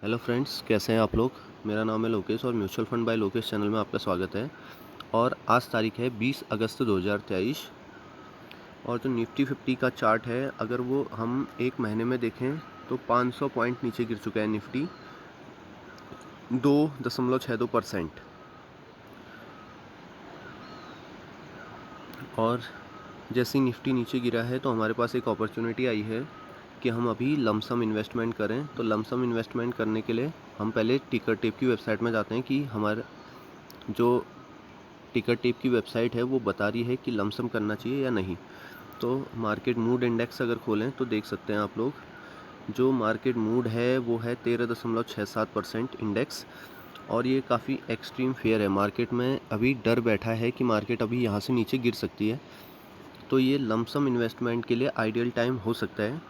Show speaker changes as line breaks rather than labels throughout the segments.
Hello friends, कैसे हैं आप लोग। मेरा नाम है लोकेश और mutual fund by Lokesh channel में आपका स्वागत है। और आज तारीख है 20 अगस्त 2023। और जो निफ्टी 50 का चार्ट है, अगर वो हम एक महीने में देखें तो 500 पॉइंट नीचे गिर चुका है निफ्टी 2.62%। और जैसे ही निफ्टी नीचे गिरा है तो हमारे पास एक अपॉर्चुनिटी आई है कि हम अभी लमसम इन्वेस्टमेंट करें। तो लमसम इन्वेस्टमेंट करने के लिए हम पहले टिकर टेप की वेबसाइट में जाते हैं कि हमारा जो टिकर टेप की वेबसाइट है वो बता रही है कि लमसम करना चाहिए या नहीं। तो मार्केट मूड इंडेक्स अगर खोलें तो देख सकते हैं आप लोग, जो मार्केट मूड है वो है 13.67% इंडेक्स। और ये काफ़ी एक्सट्रीम फेयर है। मार्केट में अभी डर बैठा है कि मार्केट अभी यहाँ से नीचे गिर सकती है। तो ये लमसम इन्वेस्टमेंट के लिए आइडियल टाइम हो सकता है,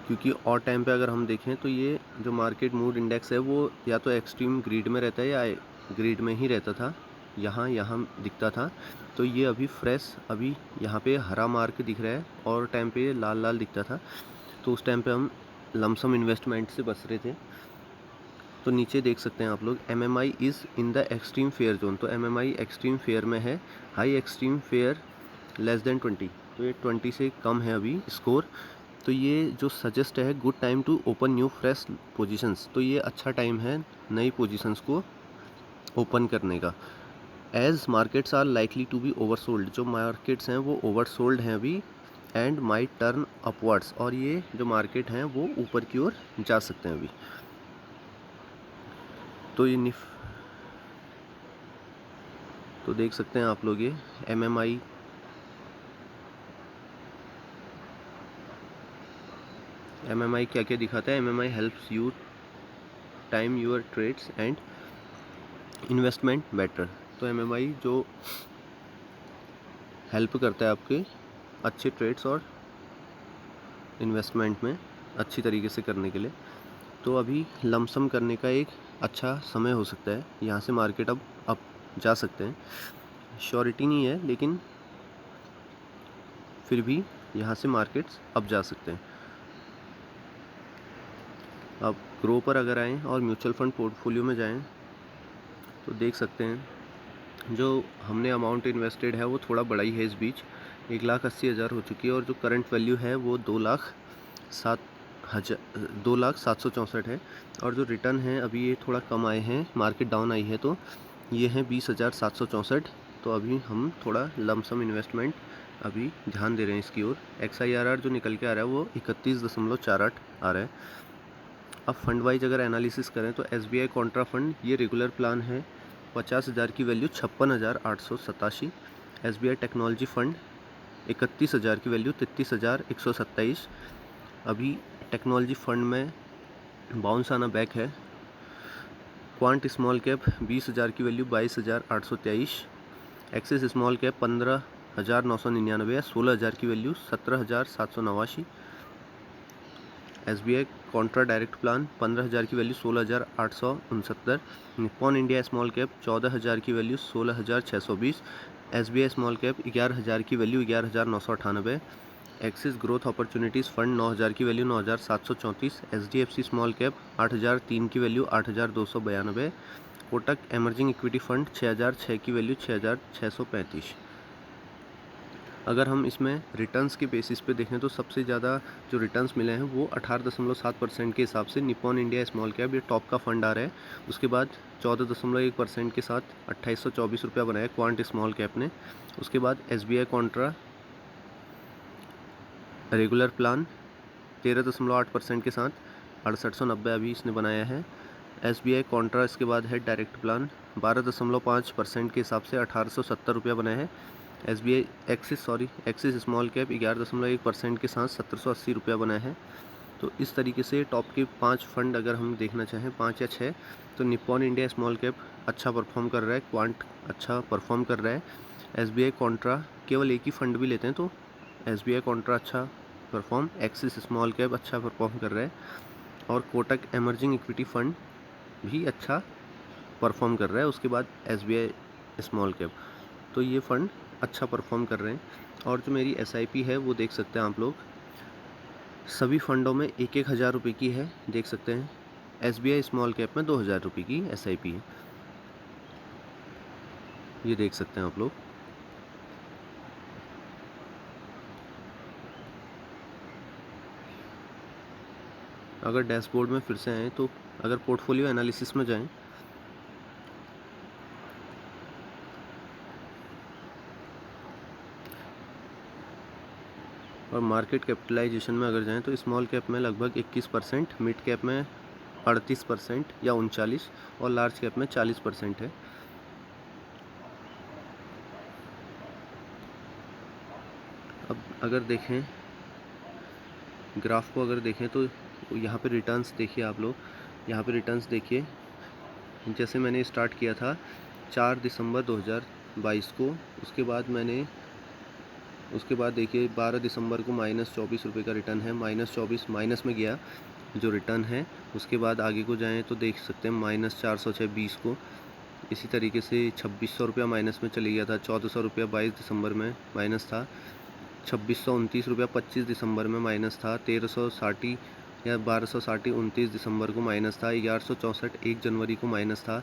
क्योंकि और टाइम पे अगर हम देखें तो ये जो मार्केट मूड इंडेक्स है वो या तो एक्सट्रीम ग्रीड में रहता है या ग्रीड में ही रहता था, यहाँ यहाँ दिखता था। तो ये अभी फ्रेश, अभी यहाँ पे हरा मार्क दिख रहा है और टाइम पे ये लाल लाल दिखता था। तो उस टाइम पे हम लमसम इन्वेस्टमेंट से बच रहे थे। तो नीचे देख सकते हैं आप लोग, MMI is in the extreme fair zone. तो MMI एक्सट्रीम फेयर में है, high extreme fair less than 20। तो ये 20 से कम है अभी स्कोर। तो ये जो सजेस्ट है good time to open new fresh positions. तो ये अच्छा टाइम है नई पोजीशंस को ओपन करने का। As markets are likely to be oversold, जो मार्केट्स हैं वो ओवरसोल्ड हैं अभी, एंड माइट टर्न अपवर्ड्स, और ये जो मार्केट हैं वो ऊपर की ओर जा सकते हैं अभी। तो ये तो देख सकते हैं आप लोग, ये MMI क्या क्या दिखाता है। MMI helps you time your trades and investment better. तो MMI जो हेल्प करता है आपके अच्छे ट्रेड्स और इन्वेस्टमेंट में अच्छी तरीके से करने के लिए। तो अभी लमसम करने का एक अच्छा समय हो सकता है। यहाँ से मार्केट अब जा सकते हैं। श्योरिटी नहीं है, लेकिन फिर भी यहाँ से मार्केट्स अब जा सकते हैं। अब ग्रो पर अगर आएँ और म्यूचुअल फंड पोर्टफोलियो में जाएँ तो देख सकते हैं जो हमने अमाउंट इन्वेस्टेड है वो थोड़ा बड़ा ही है। इस बीच 1,80,000 हो चुकी है और जो करंट वैल्यू है वो 2,07,64 है। और जो रिटर्न है अभी ये थोड़ा कम आए हैं, मार्केट डाउन आई है, तो ये है 20,764। तो अभी हम थोड़ा लमसम इन्वेस्टमेंट अभी ध्यान दे रहे हैं इसकी ओर। XIRR जो निकल के आ रहा है वो 31.48 आ रहा है। अब फंड वाइज अगर एनालिसिस करें तो SBI कॉन्ट्रा फंड ये रेगुलर प्लान है, 50,000 की वैल्यू 56,887। SBI टेक्नोलॉजी फंड 31,000 की वैल्यू 33,127। अभी टेक्नोलॉजी फंड में बाउंस आना बैक है। क्वांट स्मॉल कैप 20,000 की वैल्यू 22,823। एक्सिस स्मॉल कैप 15,999 या 16,000 की value 17,789। SBI Contra direct plan 15,000 की value 16,869। Nippon India small cap 14,000 की वैल्यू 16,620। SBI स्मॉल कैप 11,000 की value 11,998। Axis growth opportunities fund 9,000 की वैल्यू 9,734। SDFC स्मॉल कैप 8,003 की value 8,292। Kotak emerging equity fund 6,006 की value 6,635। अगर हम इसमें रिटर्न्स के बेसिस पे देखें तो सबसे ज़्यादा जो रिटर्न्स मिले हैं वो 18.7% के हिसाब से निप्पॉन इंडिया स्मॉल कैप, ये टॉप का फंड आ रहा है। उसके बाद 14.1% के साथ 2,824 रुपया बनाया क्वांट स्मॉल कैप ने। उसके बाद SBI कॉन्ट्रा रेगुलर प्लान 13.8% के साथ 6890 अभी इसने बनाया है। SBI कॉन्ट्रा इसके बाद है डायरेक्ट प्लान 12.5% के हिसाब से 1,870 रुपया बनाया है। एक्सिस स्मॉल कैप 11.1% के साथ 1,780 रुपया बनाया है। तो इस तरीके से टॉप के 5 फंड अगर हम देखना चाहें, 5 या 6, तो निप्पॉन इंडिया स्मॉल कैप अच्छा परफॉर्म कर रहा है, क्वांट अच्छा परफॉर्म कर रहा है। SBI कॉन्ट्रा केवल एक ही फंड भी लेते हैं तो SBI कॉन्ट्रा अच्छा परफॉर्म, एक्सिस स्मॉल कैप अच्छा परफॉर्म कर रहा है, और कोटक एमर्जिंग इक्विटी फंड भी अच्छा परफॉर्म कर रहा है। उसके बाद SBI स्मॉल कैप, तो ये फ़ंड अच्छा परफॉर्म कर रहे हैं। और जो मेरी SIP है वो देख सकते हैं आप लोग, सभी फंडों में 1,000 रुपये की है, देख सकते हैं। SBI स्मॉल कैप में 2,000 रुपये की SIP है, ये देख सकते हैं आप लोग। अगर डैशबोर्ड में फिर से आएँ तो अगर पोर्टफोलियो एनालिसिस में जाएं और मार्केट कैपिटलाइजेशन में अगर जाएं तो स्मॉल कैप में लगभग 21%, मिड कैप में 38% या 39 और लार्ज कैप में 40% है। अब अगर देखें ग्राफ को, अगर देखें तो यहाँ पे रिटर्न्स देखिए आप लोग, यहाँ पे रिटर्न्स देखिए। जैसे मैंने स्टार्ट किया था 4 दिसंबर 2022 को, उसके बाद देखिए 12 दिसंबर को -24 रुपये का रिटर्न है, -24 माइनस में गया जो रिटर्न है। उसके बाद आगे को जाएं तो देख सकते हैं -406.20 को, इसी तरीके से 2600 रुपया माइनस में चले गया था। 1400 रुपया 22 दिसंबर में माइनस था। 2629 रुपया 25 दिसंबर में माइनस था। 1360 या 1260 29 दिसंबर को माइनस था। 1164 1 जनवरी को माइनस था।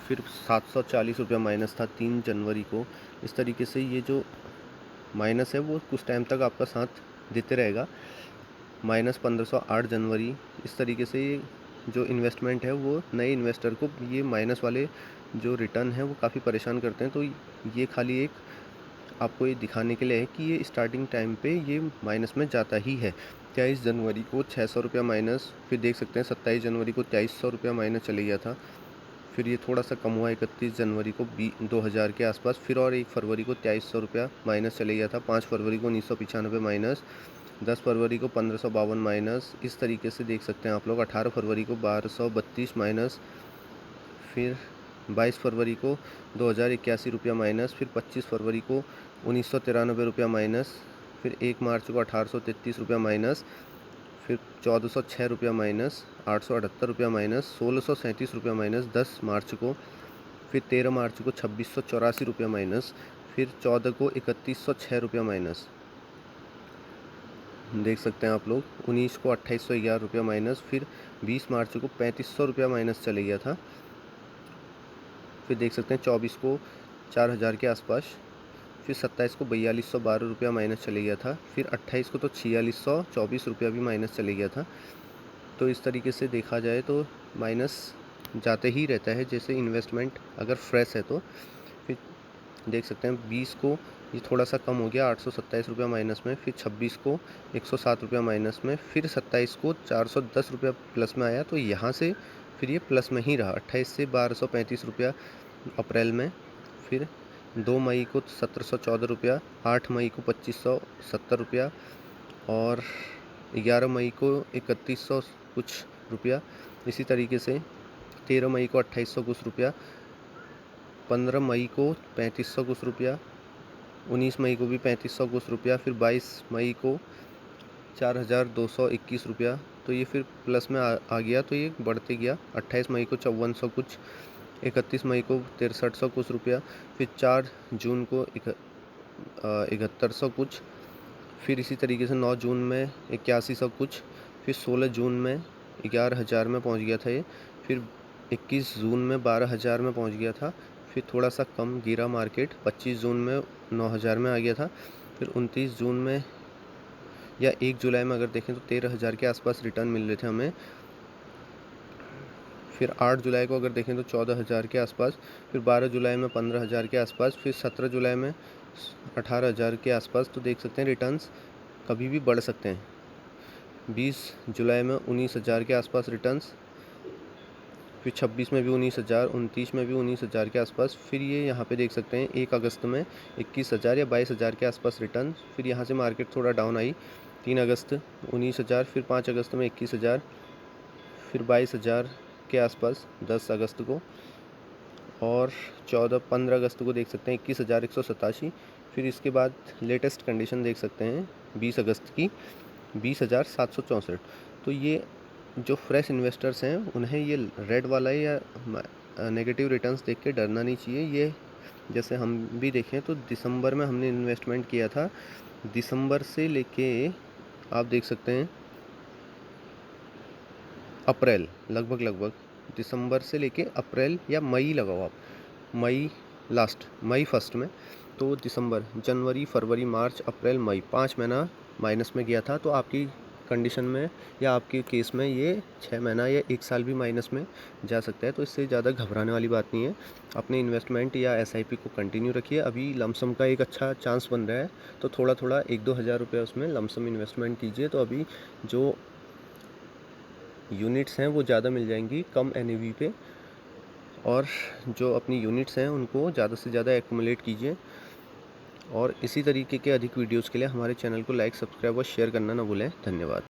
फिर 740 रुपया माइनस था 3 जनवरी को। इस तरीके से ये जो माइनस है वो कुछ टाइम तक आपका साथ देते रहेगा। -1508 जनवरी। इस तरीके से ये जो इन्वेस्टमेंट है वो नए इन्वेस्टर को ये माइनस वाले जो रिटर्न है वो काफ़ी परेशान करते हैं। तो ये खाली एक आपको ये दिखाने के लिए है कि ये स्टार्टिंग टाइम पे ये माइनस में जाता ही है। 23 जनवरी को 600 रुपया माइनस, फिर देख सकते हैं 27 जनवरी को 2300 रुपया माइनस चले गया था। फिर ये थोड़ा सा कम हुआ 31 जनवरी को 2000 के आसपास, फिर और 1 फरवरी को 2300 रुपया माइनस चले गया था। 5 फरवरी को 1995 माइनस, 10 फरवरी को 1552 माइनस। इस तरीके से देख सकते हैं आप लोग। 18 फरवरी को 1232 माइनस, फिर 22 फरवरी को 2081 रुपया माइनस, फिर 25 फरवरी को 1993 रुपया माइनस, फिर 1 मार्च को 1833 रुपया माइनस, फिर 1406 रुपया माइनस, 878 रुपया माइनस, 1637 रुपया माइनस 10 मार्च को, फिर 13 मार्च को 2684 रुपया माइनस, फिर 14 को 3106 रुपया माइनस, देख सकते हैं आप लोग। 19 को 2811 रुपया माइनस, फिर 20 मार्च को 3500 रुपया माइनस चले गया था। फिर देख सकते हैं 24 को 4000 के आसपास, फिर 27 को 4212 रुपया माइनस चले गया था। फिर 28 को तो 4624 रुपया भी माइनस चले गया था। तो इस तरीके से देखा जाए तो माइनस जाते ही रहता है जैसे इन्वेस्टमेंट अगर फ्रेश है तो। फिर देख सकते हैं 20 को ये थोड़ा सा कम हो गया 827 रुपया माइनस में, फिर 26 को 107 रुपया माइनस में, फिर 27 को 410 रुपया प्लस में आया। तो यहाँ से फिर ये प्लस में ही रहा। 28 से 1235 रुपया अप्रैल में, फिर 2 मई को 1714 रुपया, 8 मई को 2570 रुपया और 11 मई को 3100 कुछ रुपया। इसी तरीके से 13 मई को 2800 कुछ रुपया, 15 मई को 3500 कुछ रुपया, 19 मई को भी 3500 कुछ रुपया, फिर 22 मई को 4221 रुपया। तो ये फिर प्लस में आ गया, तो ये बढ़ते गया। 28 मई को 5400 कुछ, 31 मई को 6300 कुछ रुपया, फिर 4 जून को 7100 कुछ, फिर इसी तरीके से 9 जून में 8100 कुछ, फिर 16 जून में 11000 में पहुंच गया था ये, फिर 21 जून में 12000 में पहुंच गया था, फिर थोड़ा सा कम गिरा मार्केट, 25 जून में 9000 में आ गया था, फिर 29 जून में या 1 जुलाई में अगर देखें तो 13000 के आसपास रिटर्न मिल रहे थे हमें। फिर 8 जुलाई को अगर देखें तो 14000 के आसपास, फिर 12 जुलाई में 15000 के आसपास, फिर 17 जुलाई में 18000 के आसपास। तो देख सकते हैं रिटर्न्स कभी भी बढ़ सकते हैं। 20 जुलाई में 19000 के आसपास रिटर्न्स, फिर 26 में भी 19000, 29 में भी 19000 के आसपास। फिर ये यहाँ पे देख सकते हैं 1 अगस्त में 21000 या 22000 के आसपास रिटर्न। फिर यहाँ से मार्केट थोड़ा डाउन आई। 3 अगस्त 19000, फिर 5 अगस्त में 21000, फिर 22000 के आसपास 10 अगस्त को, और 15 अगस्त को देख सकते हैं 21187। फिर इसके बाद लेटेस्ट कंडीशन देख सकते हैं 20 अगस्त की 20764। तो ये जो फ्रेश इन्वेस्टर्स हैं उन्हें ये रेड वाला या नेगेटिव रिटर्न्स देख के डरना नहीं चाहिए। ये जैसे हम भी देखें तो दिसंबर में हमने इन्वेस्टमेंट किया था, दिसंबर से लेके आप देख सकते हैं अप्रैल, लगभग दिसंबर से लेके अप्रैल या मई लगाओ आप, मई फर्स्ट में, तो दिसंबर, जनवरी, फरवरी, मार्च, अप्रैल, मई 5 महीना माइनस में गया था। तो आपकी कंडीशन में या आपके केस में ये 6 महीना या 1 साल भी माइनस में जा सकता है। तो इससे ज़्यादा घबराने वाली बात नहीं है। अपने इन्वेस्टमेंट या एसआईपी को कंटिन्यू रखिए। अभी लमसम का एक अच्छा चांस बन रहा है, तो थोड़ा 1-2 हज़ार रुपये उसमें लमसम इन्वेस्टमेंट कीजिए। तो अभी जो यूनिट्स हैं वो ज़्यादा मिल जाएंगी कम एनएवी पे, और जो अपनी यूनिट्स हैं उनको ज़्यादा से ज़्यादा एक्यूमुलेट कीजिए। और इसी तरीके के अधिक वीडियोज़ के लिए हमारे चैनल को लाइक, सब्सक्राइब और शेयर करना ना भूलें। धन्यवाद।